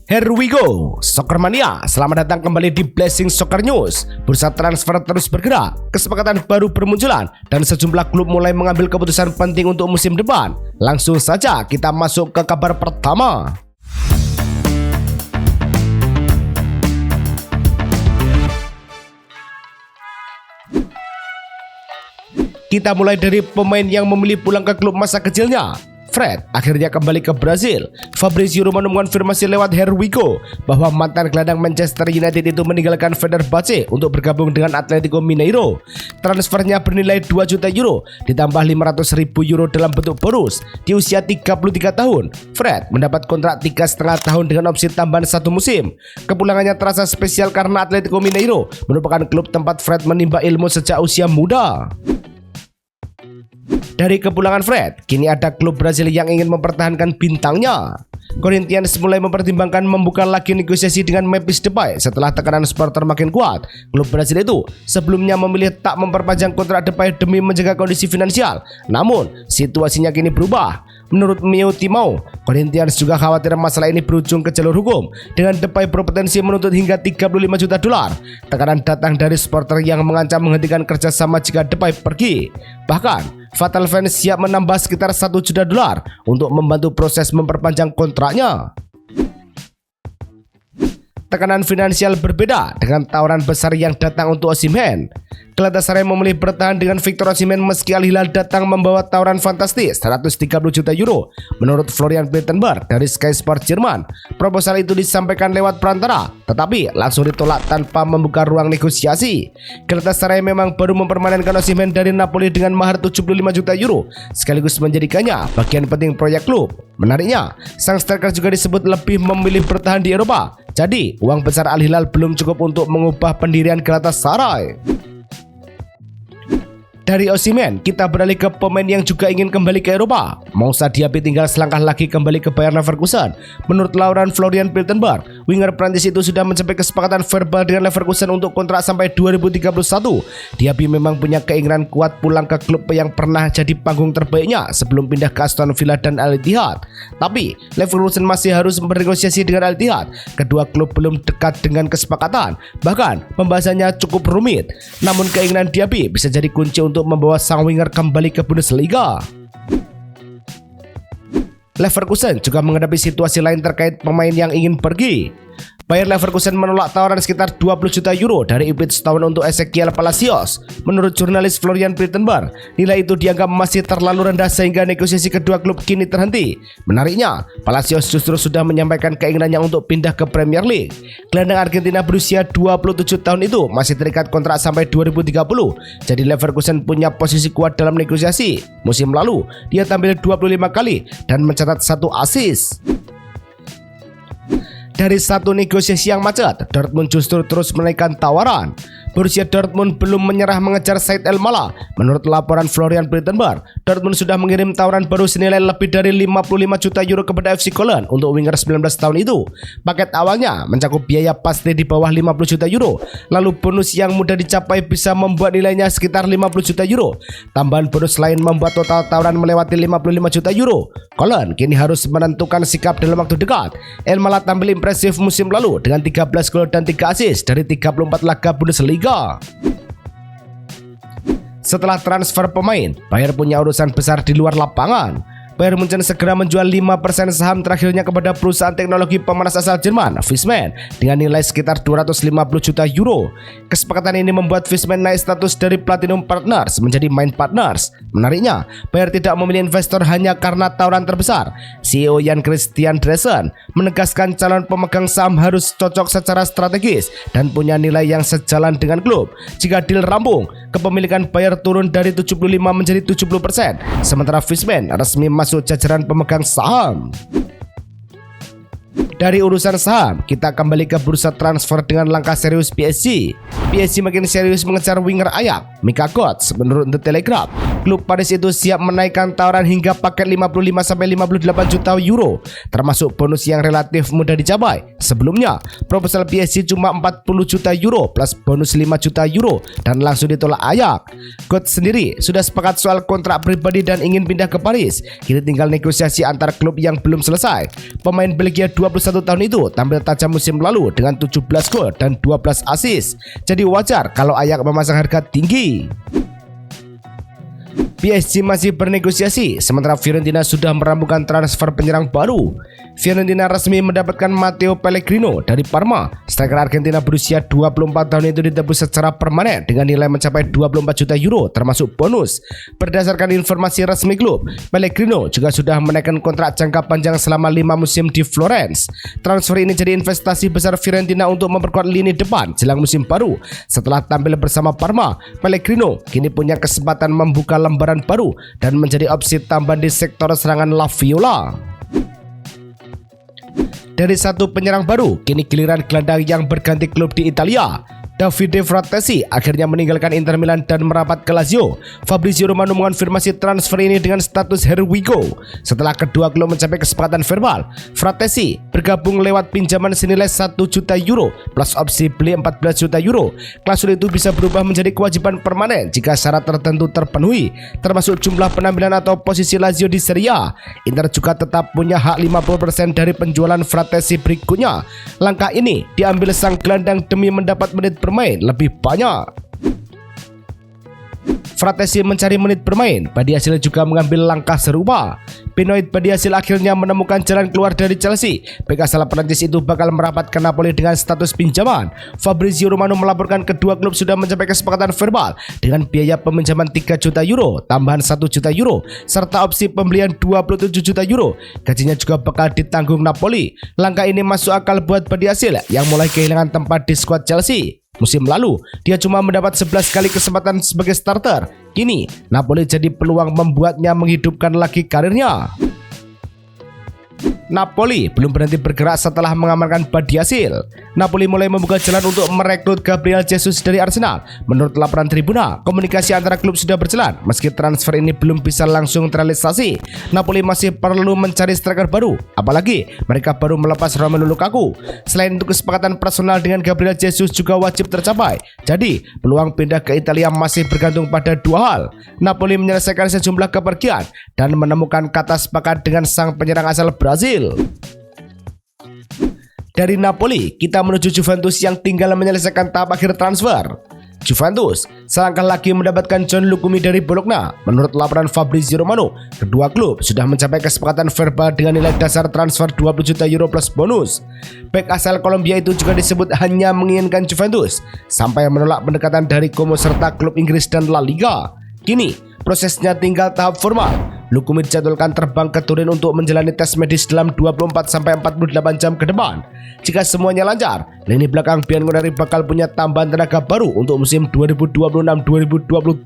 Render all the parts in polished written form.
Here we go, Soccer Mania. Selamat datang kembali di Blessing Soccer News. Bursa transfer terus bergerak, kesepakatan baru bermunculan, dan sejumlah klub mulai mengambil keputusan penting untuk musim depan. Langsung saja kita masuk ke kabar pertama. Kita mulai dari pemain yang memilih pulang ke klub masa kecilnya. Fred akhirnya kembali ke Brasil. Fabrizio Romano mengonfirmasi lewat Here we go bahwa mantan gelandang Manchester United itu meninggalkan Fenerbahce untuk bergabung dengan Atletico Mineiro. Transfernya bernilai 2 juta euro ditambah 500.000 euro dalam bentuk bonus. Di usia 33 tahun, Fred mendapat kontrak 3,5 tahun dengan opsi tambahan 1 musim. Kepulangannya terasa spesial karena Atletico Mineiro merupakan klub tempat Fred menimba ilmu sejak usia muda. Dari kepulangan Fred, kini ada klub Brasil yang ingin mempertahankan bintangnya. Corinthians mulai mempertimbangkan membuka lagi negosiasi dengan Memphis Depay setelah tekanan supporter makin kuat. Klub Brasil itu sebelumnya memilih tak memperpanjang kontrak Depay demi menjaga kondisi finansial. Namun, situasinya kini berubah. Menurut Mio Timau, Corinthians juga khawatir masalah ini berujung ke jalur hukum dengan Depay berpotensi menuntut hingga 35 juta dolar. Tekanan datang dari supporter yang mengancam menghentikan kerjasama jika Depay pergi. Bahkan, Fatal Fans siap menambah sekitar 1 juta dolar untuk membantu proses memperpanjang kontraknya. Tekanan finansial berbeda dengan tawaran besar yang datang untuk Osimhen. Galatasaray memilih bertahan dengan Victor Osimhen meski Al Hilal datang membawa tawaran fantastis 130 juta euro. Menurut Florian Plettenberg dari Sky Sport Jerman, proposal itu disampaikan lewat perantara, tetapi langsung ditolak tanpa membuka ruang negosiasi. Galatasaray memang baru mempermanenkan Osimhen dari Napoli dengan mahar 75 juta euro, sekaligus menjadikannya bagian penting proyek klub. Menariknya, sang striker juga disebut lebih memilih bertahan di Eropa. Jadi, uang besar Al Hilal belum cukup untuk mengubah pendirian Galatasaray. Dari Osimhen, kita beralih ke pemain yang juga ingin kembali ke Eropa. Moussa Diaby tinggal selangkah lagi kembali ke Bayer Leverkusen. Menurut laporan Florian Plettenberg, winger Prancis itu sudah mencapai kesepakatan verbal dengan Leverkusen untuk kontrak sampai 2031. Diaby memang punya keinginan kuat pulang ke klub yang pernah jadi panggung terbaiknya sebelum pindah ke Aston Villa dan Al Ittihad. Tapi, Leverkusen masih harus bernegosiasi dengan Al Ittihad. Kedua klub belum dekat dengan kesepakatan. Bahkan, pembahasannya cukup rumit. Namun keinginan Diaby bisa jadi kunci untuk membawa sang winger kembali ke Bundesliga. Leverkusen juga menghadapi situasi lain terkait pemain yang ingin pergi. Bayer Leverkusen menolak tawaran sekitar 20 juta euro dari Ipswich Town untuk Ezequiel Palacios. Menurut jurnalis Florian Plettenberg, nilai itu dianggap masih terlalu rendah sehingga negosiasi kedua klub kini terhenti. Menariknya, Palacios justru sudah menyampaikan keinginannya untuk pindah ke Premier League. Gelandang Argentina berusia 27 tahun itu masih terikat kontrak sampai 2030. Jadi Leverkusen punya posisi kuat dalam negosiasi. Musim lalu, dia tampil 25 kali dan mencatat 1 assist. Dari satu negosiasi yang macet, Dortmund justru terus menaikkan tawaran. Borussia Dortmund belum menyerah mengejar Said Elmalah. Menurut laporan Florian Plettenberg, Dortmund sudah mengirim tawaran baru senilai lebih dari 55 juta euro kepada FC Köln untuk winger 19 tahun itu. Paket awalnya mencakup biaya pasti di bawah 50 juta euro. Lalu bonus yang mudah dicapai bisa membuat nilainya sekitar 50 juta euro. Tambahan bonus lain membuat total tawaran melewati 55 juta euro. Köln kini harus menentukan sikap dalam waktu dekat. Elmalah tampil impresif musim lalu dengan 13 gol dan 3 assist dari 34 laga Bundesliga. Setelah transfer pemain, Bayern punya urusan besar di luar lapangan. Bayern Munchen segera menjual 5% saham terakhirnya kepada perusahaan teknologi pemanas asal Jerman, Viessmann, dengan nilai sekitar 250 juta euro. Kesepakatan ini membuat Viessmann naik status dari Platinum Partners menjadi Main Partners. Menariknya, Bayern tidak memilih investor hanya karena tawaran terbesar. CEO Jan Christian Dressen menegaskan calon pemegang saham harus cocok secara strategis dan punya nilai yang sejalan dengan klub. Jika deal rampung, kepemilikan Bayern turun dari 75 menjadi 70%, sementara Viessmann resmi masuk jajaran pemegang saham. Dari urusan saham, kita kembali ke bursa transfer dengan langkah serius PSG. PSG makin serius mengejar winger Ajax, Mika Götze. Menurut The Telegraph, klub Paris itu siap menaikkan tawaran hingga paket 55-58 juta euro, termasuk bonus yang relatif mudah dicapai. Sebelumnya, proposal PSG cuma 40 juta euro plus bonus 5 juta euro dan langsung ditolak Ajax. Coach sendiri sudah sepakat soal kontrak pribadi dan ingin pindah ke Paris. Kini tinggal negosiasi antar klub yang belum selesai. Pemain Belgia 21 tahun itu tampil tajam musim lalu dengan 17 gol dan 12 assist. Jadi wajar kalau Ajax memasang harga tinggi. PSG masih bernegosiasi, sementara Fiorentina sudah merampungkan transfer penyerang baru. Fiorentina resmi mendapatkan Matteo Pellegrino dari Parma. Striker Argentina berusia 24 tahun itu ditebus secara permanen dengan nilai mencapai 24 juta euro termasuk bonus. Berdasarkan informasi resmi klub, Pellegrino juga sudah menaikkan kontrak jangka panjang selama 5 musim di Florence. Transfer ini jadi investasi besar Fiorentina untuk memperkuat lini depan jelang musim baru. Setelah tampil bersama Parma, Pellegrino kini punya kesempatan membuka lembaran baru dan menjadi opsi tambahan di sektor serangan La Viola. Dari satu penyerang baru, kini giliran gelandang yang berganti klub di Italia. Davide Fratesi akhirnya meninggalkan Inter Milan dan merapat ke Lazio. Fabrizio Romano mengonfirmasi transfer ini dengan status here we go. Setelah kedua klub mencapai kesepakatan verbal, Fratesi bergabung lewat pinjaman senilai 1 juta euro plus opsi beli 14 juta euro. Klausul itu bisa berubah menjadi kewajiban permanen jika syarat tertentu terpenuhi, termasuk jumlah penampilan atau posisi Lazio di Serie A. Inter juga tetap punya hak 50% dari penjualan Fratesi berikutnya. Langkah ini diambil sang gelandang demi mendapat menit bermain lebih banyak. Fratesi mencari menit bermain, Badiashile juga mengambil langkah serupa. Benoit Badiashile akhirnya menemukan jalan keluar dari Chelsea. Bek asal Prancis itu bakal merapat ke Napoli dengan status pinjaman. Fabrizio Romano melaporkan kedua klub sudah mencapai kesepakatan verbal dengan biaya peminjaman 3 juta euro, tambahan 1 juta euro, serta opsi pembelian 27 juta euro. Gajinya juga bakal ditanggung Napoli. Langkah ini masuk akal buat Badiashile yang mulai kehilangan tempat di skuad Chelsea. Musim lalu, dia cuma mendapat 11 kali kesempatan sebagai starter. Kini, Napoli jadi peluang membuatnya menghidupkan lagi karirnya. Napoli belum berhenti bergerak setelah mengamankan Badiashile. Napoli mulai membuka jalan untuk merekrut Gabriel Jesus dari Arsenal. Menurut laporan Tribuna, komunikasi antara klub sudah berjalan. Meski transfer ini belum bisa langsung terrealisasi, Napoli masih perlu mencari striker baru. Apalagi mereka baru melepas Romelu Lukaku. Selain itu, kesepakatan personal dengan Gabriel Jesus juga wajib tercapai. Jadi, peluang pindah ke Italia masih bergantung pada dua hal. Napoli menyelesaikan sejumlah kepergian dan menemukan kata sepakat dengan sang penyerang asal Brazil. Dari Napoli, kita menuju Juventus yang tinggal menyelesaikan tahap akhir transfer. Juventus selangkah lagi mendapatkan John Lucumi dari Bologna. Menurut laporan Fabrizio Romano, kedua klub sudah mencapai kesepakatan verbal dengan nilai dasar transfer 20 juta euro plus bonus. Bek asal Kolombia itu juga disebut hanya menginginkan Juventus sampai menolak pendekatan dari Como serta klub Inggris dan La Liga. Kini, prosesnya tinggal tahap formal. Lucumi dijadwalkan terbang ke Turin untuk menjalani tes medis dalam 24-48 jam ke depan. Jika semuanya lancar, lini belakang Bianconeri bakal punya tambahan tenaga baru untuk musim 2026-2027.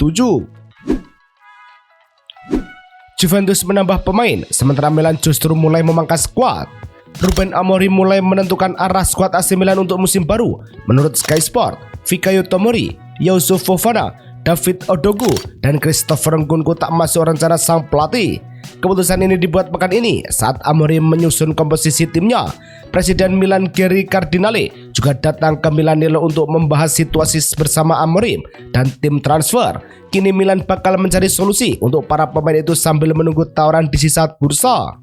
Juventus menambah pemain, sementara Milan justru mulai memangkas skuad. Ruben Amorim mulai menentukan arah skuad AC Milan untuk musim baru. Menurut Sky Sport, Fikayo Tomori, Youssouf Fofana, David Odogu, dan Christopher Nkunku tak masuk rencana sang pelatih. Keputusan ini dibuat pekan ini saat Amorim menyusun komposisi timnya. Presiden Milan Geri Cardinale juga datang ke Milanello untuk membahas situasi bersama Amorim dan tim transfer. Kini Milan bakal mencari solusi untuk para pemain itu sambil menunggu tawaran di sisa bursa.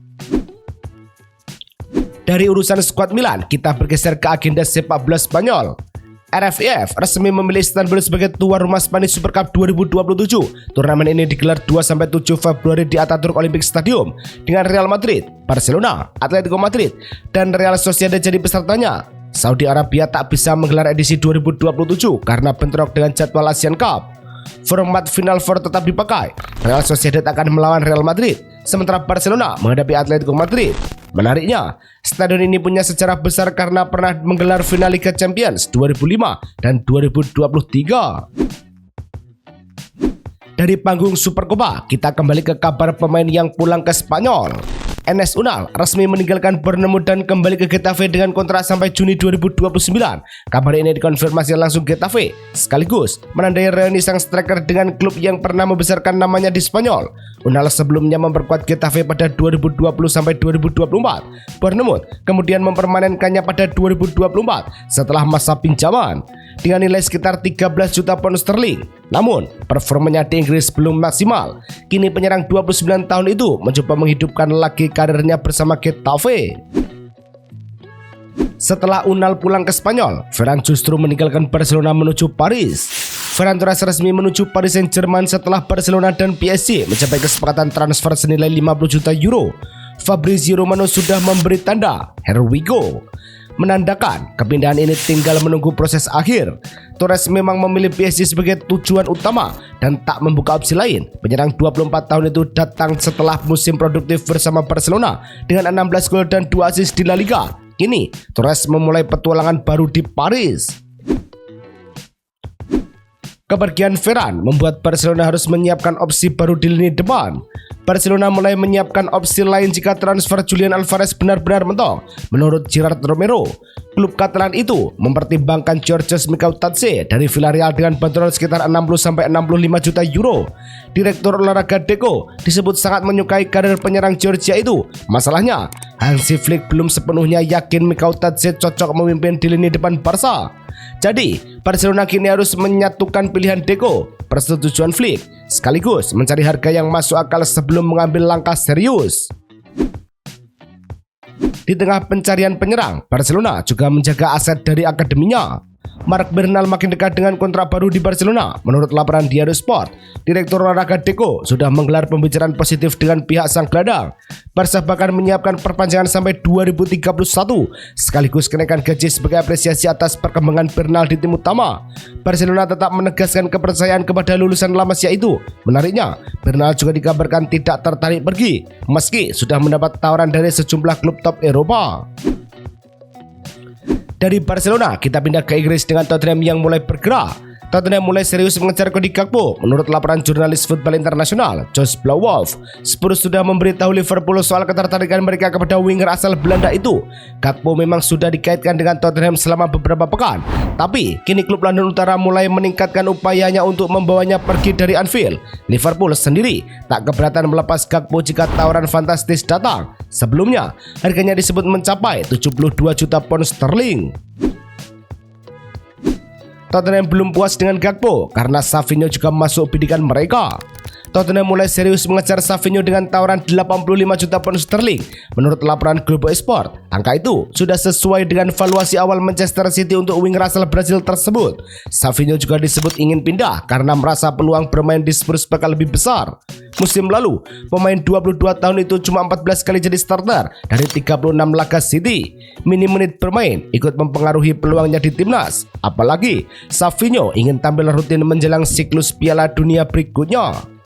Dari urusan skuad Milan, kita bergeser ke agenda sepak bola Spanyol. RFF resmi memilih Istanbul sebagai tuan rumah Spanish Super Cup 2027. Turnamen ini digelar 2-7 Februari di Ataturk Olympic Stadium dengan Real Madrid, Barcelona, Atletico Madrid, dan Real Sociedad jadi pesertanya. Saudi Arabia tak bisa menggelar edisi 2027 karena bentrok dengan jadwal Asian Cup. Format Final Four tetap dipakai. Real Sociedad akan melawan Real Madrid, sementara Barcelona menghadapi Atletico Madrid. Menariknya, stadion ini punya sejarah besar karena pernah menggelar final Liga Champions 2005 dan 2023. Dari panggung Supercopa, kita kembali ke kabar pemain yang pulang ke Spanyol. Enes Unal resmi meninggalkan Bournemouth dan kembali ke Getafe dengan kontrak sampai Juni 2029. Kabar ini dikonfirmasi langsung Getafe, sekaligus menandai reuni sang striker dengan klub yang pernah membesarkan namanya di Spanyol. Unal sebelumnya memperkuat Getafe pada 2020 sampai 2024. Bournemouth kemudian mempermanenkannya pada 2024 setelah masa pinjaman dengan nilai sekitar 13 juta pound sterling. Namun, performanya di Inggris belum maksimal. Kini penyerang 29 tahun itu mencoba menghidupkan lagi karirnya bersama Getafe. Setelah Unal pulang ke Spanyol, Ferran justru meninggalkan Barcelona menuju Paris. Ferran Torres resmi menuju Paris Saint-Germain setelah Barcelona dan PSG mencapai kesepakatan transfer senilai 50 juta euro. Fabrizio Romano sudah memberi tanda, "Here we go," menandakan kepindahan ini tinggal menunggu proses akhir. Torres memang memilih PSG sebagai tujuan utama dan tak membuka opsi lain. Penyerang 24 tahun itu datang setelah musim produktif bersama Barcelona dengan 16 gol dan 2 assist di La Liga. Kini Torres memulai petualangan baru di Paris. Kepergian Ferran membuat Barcelona harus menyiapkan opsi baru di lini depan. Barcelona mulai menyiapkan opsi lain jika transfer Julian Alvarez benar-benar mentok. Menurut Gerard Romero, klub Catalan itu mempertimbangkan Georges Mikautadze dari Villarreal dengan bantuan sekitar 60-65 juta euro. Direktur olahraga Deco disebut sangat menyukai karir penyerang Georgia itu. Masalahnya, Hansi Flick belum sepenuhnya yakin Mikautadze cocok memimpin di lini depan Barca. Jadi, Barcelona kini harus menyatukan pilihan Deco, persetujuan Flick, sekaligus mencari harga yang masuk akal sebelum mengambil langkah serius. Di tengah pencarian penyerang, Barcelona juga menjaga aset dari akademinya. Marc Bernal makin dekat dengan kontrak baru di Barcelona. Menurut laporan Diario Sport, Direktur olahraga Deco sudah menggelar pembicaraan positif dengan pihak sang gelandang. Barca bahkan menyiapkan perpanjangan sampai 2031, sekaligus kenaikan gaji sebagai apresiasi atas perkembangan Bernal di tim utama. Barcelona tetap menegaskan kepercayaan kepada lulusan La Masia itu. Menariknya, Bernal juga dikabarkan tidak tertarik pergi, meski sudah mendapat tawaran dari sejumlah klub top Eropa. Dari Barcelona, kita pindah ke Inggris dengan Tottenham yang mulai bergerak. Tottenham mulai serius mengejar Cody Gakpo. Menurut laporan jurnalis Football Internasional, Josh Blauwolf, Spurs sudah memberitahu Liverpool soal ketertarikan mereka kepada winger asal Belanda itu. Gakpo memang sudah dikaitkan dengan Tottenham selama beberapa pekan, tapi kini klub London Utara mulai meningkatkan upayanya untuk membawanya pergi dari Anfield. Liverpool sendiri tak keberatan melepas Gakpo jika tawaran fantastis datang. Sebelumnya, harganya disebut mencapai 72 juta pound sterling. Tottenham belum puas dengan Gakpo karena Savinho juga masuk bidikan mereka. Tottenham mulai serius mengejar Savinho dengan tawaran 85 juta pound sterling. Menurut laporan Globo Esporte, angka itu sudah sesuai dengan valuasi awal Manchester City untuk winger asal Brasil tersebut. Savinho juga disebut ingin pindah karena merasa peluang bermain di Spurs bakal lebih besar. Musim lalu, pemain 22 tahun itu cuma 14 kali jadi starter dari 36 laga City. Minim menit bermain ikut mempengaruhi peluangnya di timnas. Apalagi, Savinho ingin tampil rutin menjelang siklus Piala Dunia berikutnya.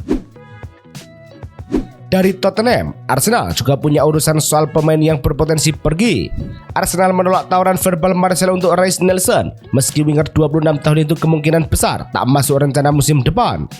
Dari Tottenham, Arsenal juga punya urusan soal pemain yang berpotensi pergi. Arsenal menolak tawaran verbal Marcelo untuk Reiss Nelson, meski winger 26 tahun itu kemungkinan besar tak masuk rencana musim depan.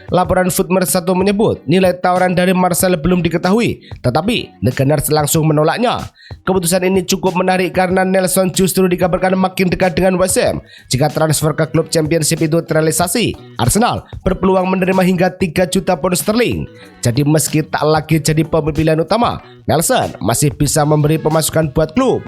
Laporan Footmer 1 menyebut nilai tawaran dari Marcelo belum diketahui, tetapi The Gunners langsung menolaknya. Keputusan ini cukup menarik karena Nelson justru dikabarkan makin dekat dengan West Ham. Jika transfer ke klub Championship itu terrealisasi, Arsenal berpeluang menerima hingga 3 juta pound sterling. Jadi meski tak lagi jadi pemilihan utama, Nelson masih bisa memberi pemasukan buat klub.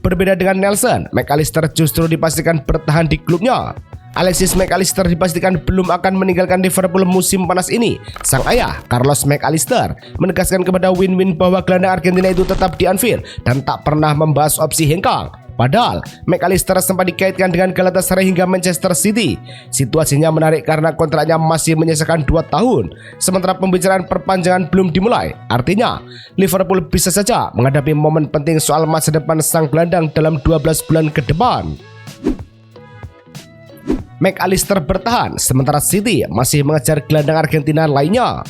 Berbeda dengan Nelson, McAllister justru dipastikan bertahan di klubnya. Alexis McAllister dipastikan belum akan meninggalkan Liverpool musim panas ini. Sang ayah, Carlos McAllister, menegaskan kepada Win-Win bahwa gelandang Argentina itu tetap di Anfield dan tak pernah membahas opsi hengkang. Padahal, McAllister sempat dikaitkan dengan Galatasaray hingga Manchester City. Situasinya menarik karena kontraknya masih menyisakan 2 tahun, sementara pembicaraan perpanjangan belum dimulai. Artinya, Liverpool bisa saja menghadapi momen penting soal masa depan sang gelandang dalam 12 bulan ke depan. McAllister bertahan, sementara City masih mengejar gelandang Argentina lainnya.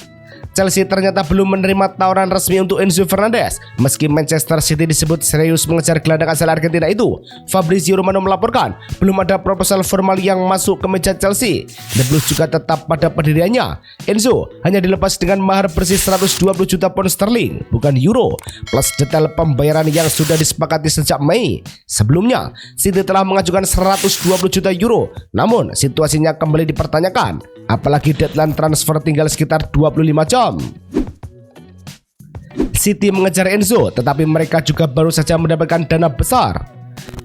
Chelsea ternyata belum menerima tawaran resmi untuk Enzo Fernandez. Meski Manchester City disebut serius mengejar gelandang asal Argentina itu, Fabrizio Romano melaporkan belum ada proposal formal yang masuk ke meja Chelsea. The Blues juga tetap pada pendiriannya. Enzo hanya dilepas dengan mahar bersih 120 juta pound sterling, bukan euro, plus detail pembayaran yang sudah disepakati sejak Mei. Sebelumnya, City telah mengajukan 120 juta euro, namun situasinya kembali dipertanyakan, apalagi deadline transfer tinggal sekitar 25 jam. City mengejar Enzo, tetapi mereka juga baru saja mendapatkan dana besar.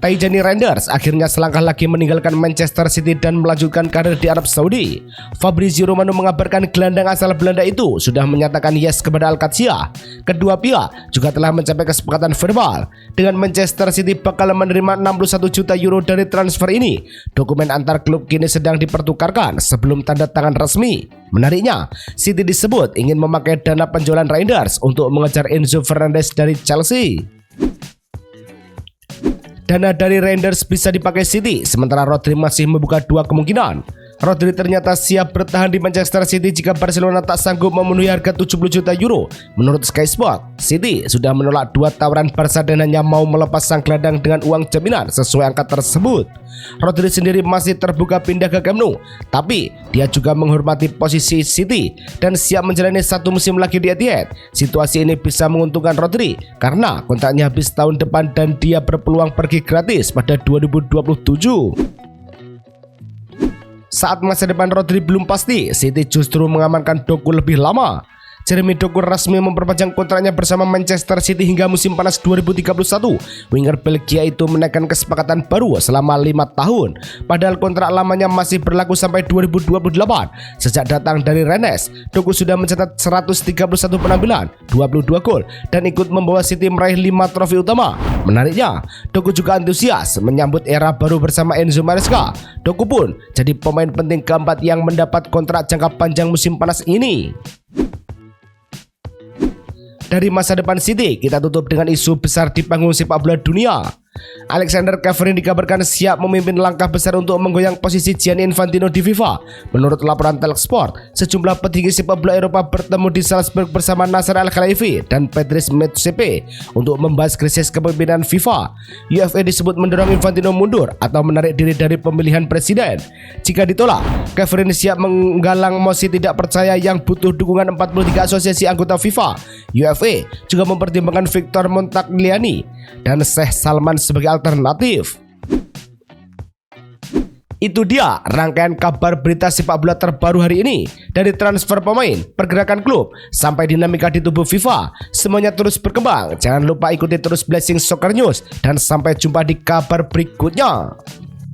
Tijani Reinders akhirnya selangkah lagi meninggalkan Manchester City dan melanjutkan karir di Arab Saudi. Fabrizio Romano mengabarkan gelandang asal Belanda itu sudah menyatakan yes kepada Al-Qadsiah. Kedua pihak juga telah mencapai kesepakatan verbal. Dengan Manchester City bakal menerima 61 juta euro dari transfer ini. Dokumen antar klub kini sedang dipertukarkan sebelum tanda tangan resmi. Menariknya, City disebut ingin memakai dana penjualan Reinders untuk mengejar Enzo Fernandez dari Chelsea. Dana dari Reinders bisa dipakai City, sementara Rodri masih membuka dua kemungkinan. Rodri ternyata siap bertahan di Manchester City jika Barcelona tak sanggup memenuhi harga 70 juta euro. Menurut Sky Sport, City sudah menolak dua tawaran Barca dan hanya mau melepas sang gelandang dengan uang jaminan sesuai angka tersebut. Rodri sendiri masih terbuka pindah ke Camp Nou, tapi dia juga menghormati posisi City dan siap menjalani satu musim lagi di Etihad. Situasi ini bisa menguntungkan Rodri karena kontraknya habis tahun depan dan dia berpeluang pergi gratis pada 2027. Saat masa depan Rodri belum pasti, City justru mengamankan Doku lebih lama. Jeremy Doku resmi memperpanjang kontraknya bersama Manchester City hingga musim panas 2031. Winger Belgia itu menaikkan kesepakatan baru selama 5 tahun. Padahal kontrak lamanya masih berlaku sampai 2028. Sejak datang dari Rennes, Doku sudah mencatat 131 penampilan, 22 gol, dan ikut membawa City meraih 5 trofi utama. Menariknya, Doku juga antusias menyambut era baru bersama Enzo Maresca. Doku pun jadi pemain penting keempat yang mendapat kontrak jangka panjang musim panas ini. Dari masa depan City, kita tutup dengan isu besar di panggung sepak bola dunia. Alexander Cavani dikabarkan siap memimpin langkah besar untuk menggoyang posisi Gianni Infantino di FIFA. Menurut laporan Talksport, sejumlah petinggi sepak bola Eropa bertemu di Salzburg bersama Nasser Al-Khelaifi dan Patrice Motsepe untuk membahas krisis kepemimpinan FIFA. UEFA disebut mendorong Infantino mundur atau menarik diri dari pemilihan presiden. Jika ditolak, Cavani siap menggalang mosi tidak percaya yang butuh dukungan 43 asosiasi anggota FIFA. UEFA juga mempertimbangkan Victor Montagliani dan Sheikh Salman sebagai alternatif. Itu dia rangkaian kabar berita sepak bola terbaru hari ini. Dari transfer pemain, pergerakan klub, sampai dinamika di tubuh FIFA, semuanya terus berkembang. Jangan lupa ikuti terus Blessing Soccer News dan sampai jumpa di kabar berikutnya.